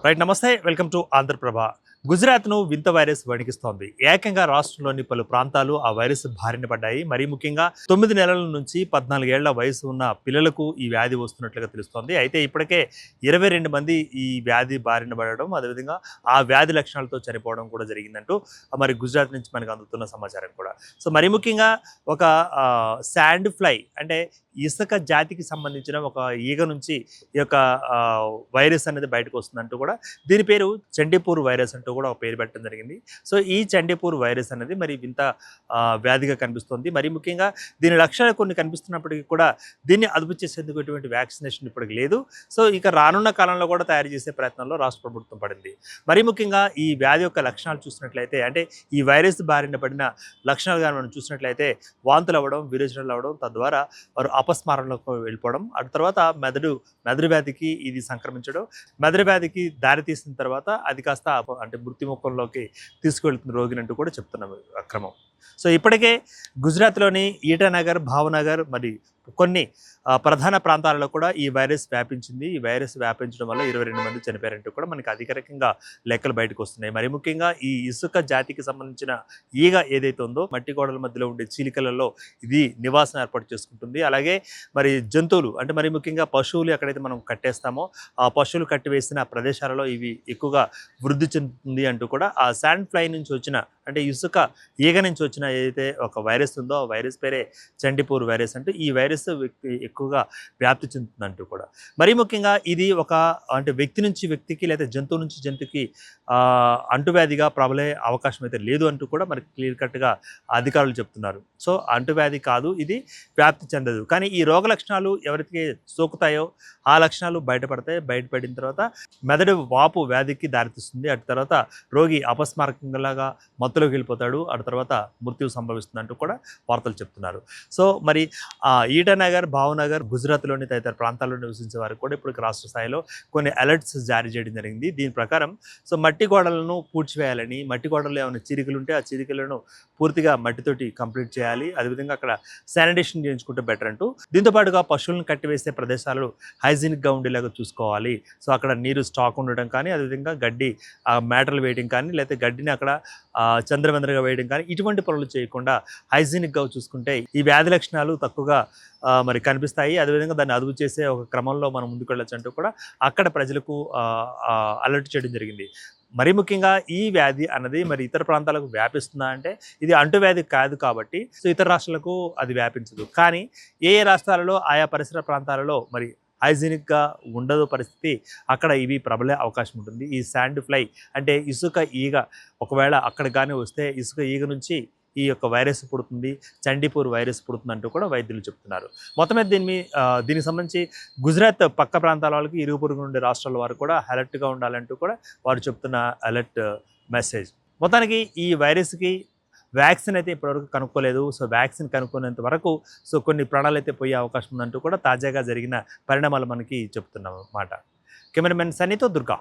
Right, నమస్తే, welcome to Andhraprabha. గుజరాత్ను వింత virus వణికిస్తోంది. ఏకంగా రాష్ట్రంలోని పలు ప్రాంతాలు ఆ వైరస్ బారిన పడ్డాయి. మరీ ముఖ్యంగా 9 నెలల నుంచి 14 ఏళ్ల వయసు ఉన్న పిల్లలకు ఈ వ్యాధి వస్తున్నట్లుగా తెలుస్తోంది. అయితే ఇప్పటికే 22 మంది ఈ వ్యాధి బారిన పడడం, అదేవిధంగా ఆ వ్యాధి లక్షణాలతో చనిపోవడం కూడా జరిగిందంటూ మరి గుజరాత్ నుంచి మనకు అందుతున్న సమాచారం కూడా. సో మరీ ముఖ్యంగా ఒక శాండ్ ఫ్లై అంటే ఇసుక జాతికి సంబంధించిన ఒక ఈగ నుంచి ఈ యొక్క వైరస్ అనేది బయటకు వస్తుందంటూ కూడా, దీని పేరు చండీపూర్ వైరస్ అంటూ కూడా ఒక పేరు పెట్టడం జరిగింది. సో ఈ చండీపూర్ వైరస్ అనేది మరి వింత వ్యాధిగా కనిపిస్తుంది. మరి ముఖ్యంగా దీని లక్షణాలు కొన్ని కనిపిస్తున్నప్పటికీ కూడా దీన్ని అదుపు చేసేందుకు ఎటువంటి వ్యాక్సినేషన్ ఇప్పటికి లేదు. సో ఇక రానున్న కాలంలో కూడా తయారు చేసే ప్రయత్నంలో రాష్ట్ర ప్రభుత్వం పడింది. మరి ముఖ్యంగా ఈ వ్యాధి యొక్క లక్షణాలు చూసినట్లయితే, అంటే ఈ వైరస్ బారిన పడిన లక్షణాలుగా మనం చూసినట్లయితే వాంతులు అవ్వడం, విరేచనలు అవ్వడం, తద్వారా వారు అపస్మారంలోకి వెళ్ళిపోవడం, ఆ తర్వాత మెదడు వ్యాధికి ఇది సంక్రమించడం, మెదడు వ్యాధికి దారితీసిన తర్వాత అది కాస్త అంటే మృత్యుముఖంలోకి తీసుకువెళ్తున్న రోగిని అంటూ కూడా చెప్తున్నాం క్రమం. సో ఇప్పటికే గుజరాత్లోని ఈటానగర్, భావనగర్ మరి కొన్ని ప్రధాన ప్రాంతాలలో కూడా ఈ వైరస్ వ్యాపించింది. ఈ వైరస్ వ్యాపించడం వల్ల 22 మంది చనిపోయారంటూ కూడా మనకి అధికారికంగా లెక్కలు బయటకు వస్తున్నాయి. మరి ముఖ్యంగా ఈ ఇసుక జాతికి సంబంధించిన ఈగ ఏదైతే ఉందో మట్టి గోడల మధ్యలో ఉండే చీలికలలో ఇది నివాసం ఏర్పాటు చేసుకుంటుంది. అలాగే మరి జంతువులు అంటే మరి ముఖ్యంగా పశువులు ఎక్కడైతే మనం కట్టేస్తామో ఆ పశువులు కట్టివేసిన ప్రదేశాలలో ఇవి ఎక్కువగా వృద్ధి చెందుతుంది అంటూ కూడా ఆ శాండ్ ఫ్లై నుంచి వచ్చిన అంటే ఇసుక ఈగ నుంచి వచ్చిన ఏదైతే ఒక వైరస్ ఉందో ఆ వైరస్ పేరే చండీపూర్ వైరస్ అంటూ ఈ వైరస్ ఎక్కువగా వ్యాప్తి చెందుతుందంటూ కూడా. మరీ ముఖ్యంగా ఇది ఒక అంటే వ్యక్తి నుంచి వ్యక్తికి లేదా జంతువు నుంచి జంతువుకి అంటువ్యాధిగా ప్రబలే అవకాశం అయితే లేదు అంటూ కూడా మనకి క్లియర్ కట్గా అధికారులు చెప్తున్నారు. సో అంటువ్యాధి కాదు, ఇది వ్యాప్తి చెందదు. కానీ ఈ రోగ లక్షణాలు ఎవరికి సోకుతాయో ఆ లక్షణాలు బయటపడిన తర్వాత మెదడు వాపు వ్యాధికి దారితీస్తుంది. అటు తర్వాత రోగి అపస్మారకంలాగా మత్తులోకి వెళ్ళిపోతాడు. ఆ తర్వాత మృత్యు సంభవిస్తుందంటూ కూడా వార్తలు చెప్తున్నారు. సో మరి ఈటానగర్, భావనగర్, గుజరాత్లోని తదితర ప్రాంతాల్లో నివసించే వారికి కూడా ఇప్పుడు రాష్ట్ర స్థాయిలో కొన్ని అలర్ట్స్ జారీ చేయడం జరిగింది. దీని ప్రకారం సో మట్టి గోడలను పూడ్చివేయాలని, మట్టి గోడల్లో ఏమైనా చీరికలు ఉంటే ఆ చీరికలను పూర్తిగా మట్టితోటి కంప్లీట్ చేయాలి. అదేవిధంగా అక్కడ శానిటేషన్ చేయించుకుంటే బెటర్ అంటూ, దీంతో పాటుగా పశువులను కట్టివేసే ప్రదేశాలు హైజీనిక్గా ఉండేలాగా చూసుకోవాలి. సో అక్కడ నీరు స్టాక్ ఉండడం కానీ, అదేవిధంగా గడ్డి మేటలు వేయడం కానీ, లేకపోతే గడ్డిని అక్కడ చంద్రవందరగా వేయడం కానీ ఇటువంటి పనులు చేయకుండా హైజీనిక్గా చూసుకుంటే ఈ వ్యాధి లక్షణాలు తక్కువగా మరి కనిపిస్తాయి. అదేవిధంగా దాన్ని అదుపు చేసే ఒక క్రమంలో మనం ముందుకు వెళ్ళొచ్చు అంటూ కూడా అక్కడ ప్రజలకు అలర్ట్ చేయడం జరిగింది. మరీ ముఖ్యంగా ఈ వ్యాధి అన్నది మరి ఇతర ప్రాంతాలకు వ్యాపిస్తుందా అంటే ఇది అంటువ్యాధి కాదు కాబట్టి సో ఇతర రాష్ట్రాలకు అది వ్యాపించదు. కానీ ఏ రాష్ట్రాలలో ఆయా పరిసర ప్రాంతాలలో మరి హైజీనిక్గా ఉండదు పరిస్థితి, అక్కడ ఇవి ప్రబలే అవకాశం ఉంటుంది. ఈ శాండ్ ఫ్లై అంటే ఇసుక ఈగ ఒకవేళ అక్కడ కానీ వస్తే ఇసుక ఈగ నుంచి ఈ యొక్క వైరస్ పుడుతుంది, చండీపూర్ వైరస్ పుడుతుందంటూ కూడా వైద్యులు చెప్తున్నారు. మొత్తం మీద దీనికి సంబంధించి గుజరాత్ పక్క ప్రాంతాల వాళ్ళకి ఇరుగు పొరుగు ఉండే రాష్ట్రాల వారు కూడా అలర్ట్గా ఉండాలంటూ కూడా వారు చెప్తున్న అలర్ట్ మెసేజ్. మొత్తానికి ఈ వైరస్కి వ్యాక్సిన్ అయితే ఇప్పటివరకు కనుక్కోలేదు. సో వ్యాక్సిన్ కనుక్కునేంత వరకు సో కొన్ని ప్రాణాలు అయితే పోయే అవకాశం ఉందంటూ కూడా తాజాగా జరిగిన పరిణామాలు మనకి చెప్తున్నాం అన్నమాట. కెమెరామెన్ సన్నీతో దుర్గా.